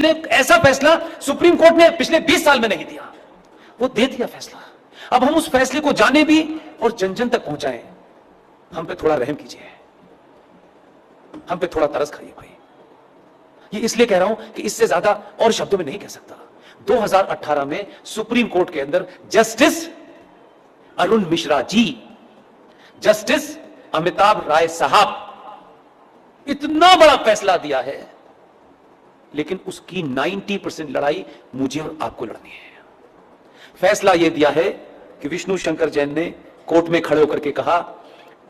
ने ऐसा फैसला सुप्रीम कोर्ट ने पिछले 20 साल में नहीं दिया, वो दे दिया फैसला। अब हम उस फैसले को जाने भी और जन जन तक पहुंचाएं। हम पे थोड़ा रहम कीजिए, हम पे थोड़ा तरस खाइए भाई। ये इसलिए कह रहा हूं कि इससे ज्यादा और शब्दों में नहीं कह सकता। 2018 में सुप्रीम कोर्ट के अंदर जस्टिस अरुण मिश्रा जी, जस्टिस अमिताभ राय साहब इतना बड़ा फैसला दिया है, लेकिन उसकी 90% लड़ाई मुझे और आपको लड़नी है। फैसला यह दिया है कि विष्णु शंकर जैन ने कोर्ट में खड़े होकर के कहा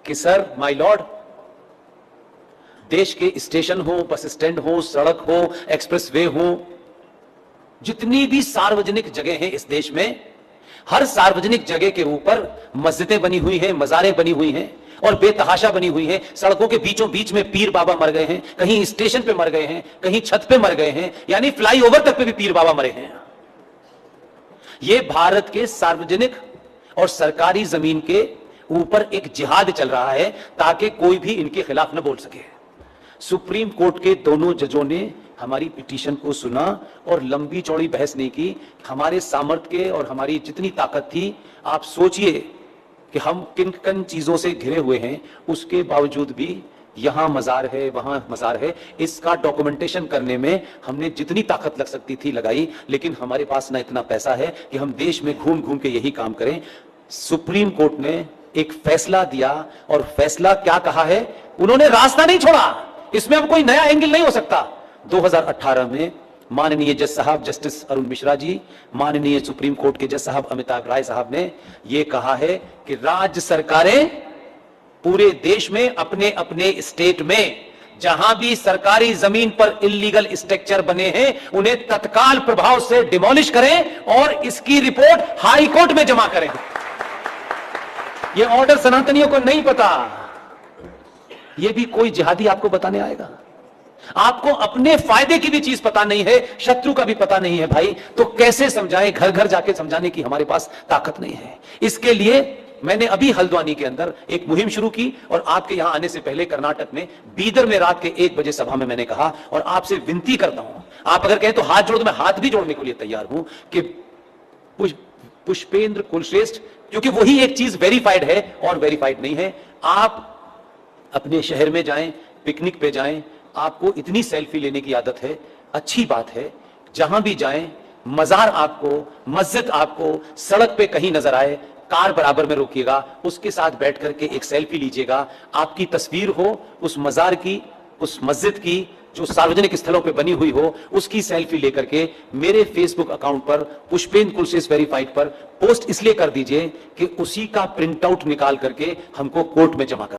कि सर माय लॉर्ड, देश के स्टेशन हो, बस स्टैंड हो, सड़क हो, एक्सप्रेसवे हो, जितनी भी सार्वजनिक जगह हैं इस देश में, हर सार्वजनिक जगह के ऊपर मस्जिदें बनी हुई हैं, मज़ारें बनी हुई हैं और बेतहाशा बनी हुई है। सड़कों के बीचों बीच में पीर बाबा मर गए हैं, कहीं स्टेशन पे मर गए हैं, कहीं छत पे मर गए हैं, यानी फ्लाईओवर तक पे भी पीर बाबा मरे हैं। यह भारत के सार्वजनिक और सरकारी जमीन के ऊपर एक जिहाद चल रहा है ताकि कोई भी इनके खिलाफ न बोल सके। सुप्रीम कोर्ट के दोनों जजों ने हमारी पिटीशन को सुना और लंबी चौड़ी बहस नहीं की। हमारे सामर्थ्य के और हमारी जितनी ताकत थी, आप सोचिए कि हम किन किन चीजों से घिरे हुए हैं, उसके बावजूद भी यहां मजार है, वहां मजार है, इसका डॉक्यूमेंटेशन करने में हमने जितनी ताकत लग सकती थी लगाई, लेकिन हमारे पास ना इतना पैसा है कि हम देश में घूम घूम के यही काम करें। सुप्रीम कोर्ट ने एक फैसला दिया और फैसला क्या कहा है, उन्होंने रास्ता नहीं छोड़ा, इसमें अब कोई नया एंगल नहीं हो सकता। 2018 में माननीय जज साहब जस्टिस अरुण मिश्रा जी, माननीय सुप्रीम कोर्ट के जज साहब अमिताभ राय साहब ने यह कहा है कि राज्य सरकारें पूरे देश में अपने अपने स्टेट में जहां भी सरकारी जमीन पर इल्लीगल स्ट्रक्चर बने हैं, उन्हें तत्काल प्रभाव से डिमोलिश करें और इसकी रिपोर्ट हाई कोर्ट में जमा करें। यह ऑर्डर सनातनियों को नहीं पता, यह भी कोई जिहादी आपको बताने आएगा। आपको अपने फायदे की भी चीज पता नहीं है, शत्रु का भी पता नहीं है भाई, तो कैसे समझाएं? घर घर जाके समझाने की हमारे पास ताकत नहीं है। इसके लिए मैंने अभी हल्द्वानी के अंदर एक मुहिम शुरू की और आपके यहां आने से पहले कर्नाटक में बीदर में रात के 1 बजे सभा में मैंने कहा और आपसे विनती करता हूं, आप अगर कहें तो हाथ जोड़ दो, मैं हाथ भी जोड़ने के लिए तैयार हूं कि पुष्पेंद्र कुलश्रेष्ठ, क्योंकि वही एक चीज वेरीफाइड है और वेरीफाइड नहीं है। आप अपने शहर में जाएं, पिकनिक पे जाएं, आपको इतनी सेल्फी लेने की आदत है, अच्छी बात है। जहां भी जाएं, मजार आपको, मस्जिद आपको सड़क पे कहीं नजर आए, कार बराबर में रोकिएगा, उसके साथ बैठ करके एक सेल्फी लीजिएगा। आपकी तस्वीर हो उस मजार की, उस मस्जिद की जो सार्वजनिक स्थलों पे बनी हुई हो, उसकी सेल्फी लेकर के मेरे फेसबुक अकाउंट पर पुष्पेंद्र कुलश्रेष्ठ वेरीफाइड पर पोस्ट इसलिए कर दीजिए कि उसी का प्रिंट आउट निकाल करके हमको कोर्ट में जमा कर